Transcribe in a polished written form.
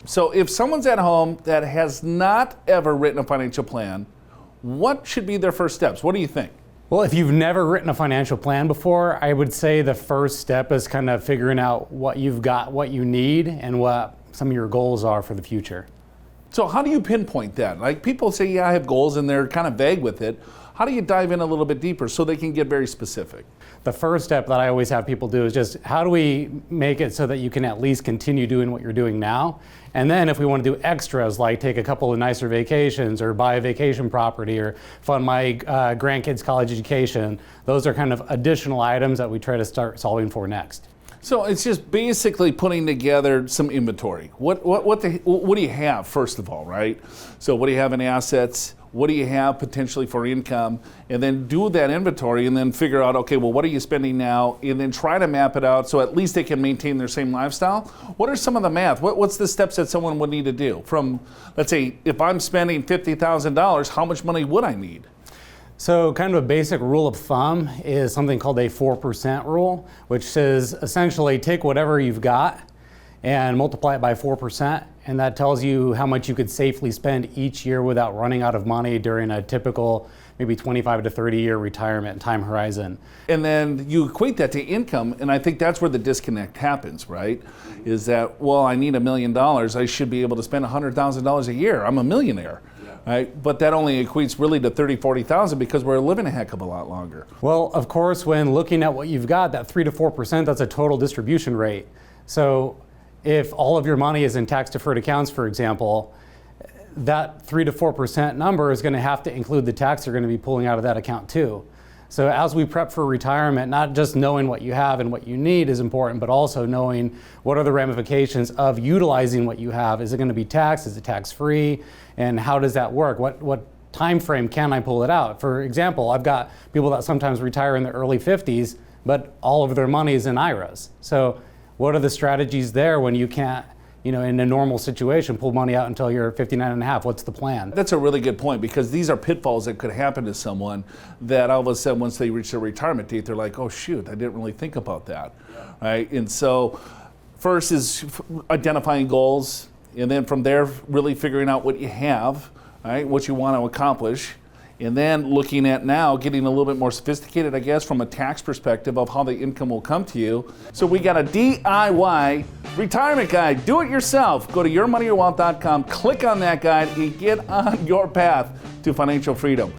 So if someone's at home that has not ever written a financial plan, what should be their first steps? What do you think? Well, if you've never written a financial plan before, I would say the first step is kind of figuring out what you've got, what you need, and what some of your goals are for the future. So how do you pinpoint that? Like people say, yeah, I have goals, and they're kind of vague with it. How do you dive in a little bit deeper so they can get very specific? The first step that I always have people do is just how do we make it so that you can at least continue doing what you're doing now? And then if we want to do extras like take a couple of nicer vacations or buy a vacation property or fund my grandkids' college education, those are kind of additional items that we try to start solving for next. So it's just basically putting together some inventory. What do you have, first of all, right? So what do you have in assets? What do you have potentially for income? And then do that inventory and then figure out, okay, well, what are you spending now? And then try to map it out so at least they can maintain their same lifestyle. What are some of the math? What's the steps that someone would need to do? From, let's say, if I'm spending $50,000, how much money would I need? So kind of a basic rule of thumb is something called a 4% rule, which says essentially take whatever you've got and multiply it by 4%, and that tells you how much you could safely spend each year without running out of money during a typical maybe 25 to 30 year retirement time horizon. And then you equate that to income, and I think that's where the disconnect happens, right? Is that, well, I need $1 million, I should be able to spend $100,000 a year, I'm a millionaire. Right? But that only equates really to 30, 40,000 because we're living a heck of a lot longer. Well, of course, when looking at what you've got, that 3 to 4%, that's a total distribution rate. So if all of your money is in tax-deferred accounts, for example, that 3 to 4% number is going to have to include the tax you're going to be pulling out of that account too. So as we prep for retirement, not just knowing what you have and what you need is important, but also knowing what are the ramifications of utilizing what you have. Is it going to be taxed? Is it tax-free? And how does that work? What time frame can I pull it out? For example, I've got people that sometimes retire in their early 50s, but all of their money is in IRAs. So what are the strategies there when you can't, in a normal situation, pull money out until you're 59 and a half? What's the plan? That's a really good point, because these are pitfalls that could happen to someone that all of a sudden, once they reach their retirement date, they're like, oh shoot, I didn't really think about that, right? And so first is identifying goals, and then from there, really figuring out what you have, right? What you want to accomplish. And then looking at now, getting a little bit more sophisticated, I guess, from a tax perspective of how the income will come to you. So we got a DIY retirement guide. Do it yourself. Go to yourmoneyyourwealth.com, click on that guide, and get on your path to financial freedom.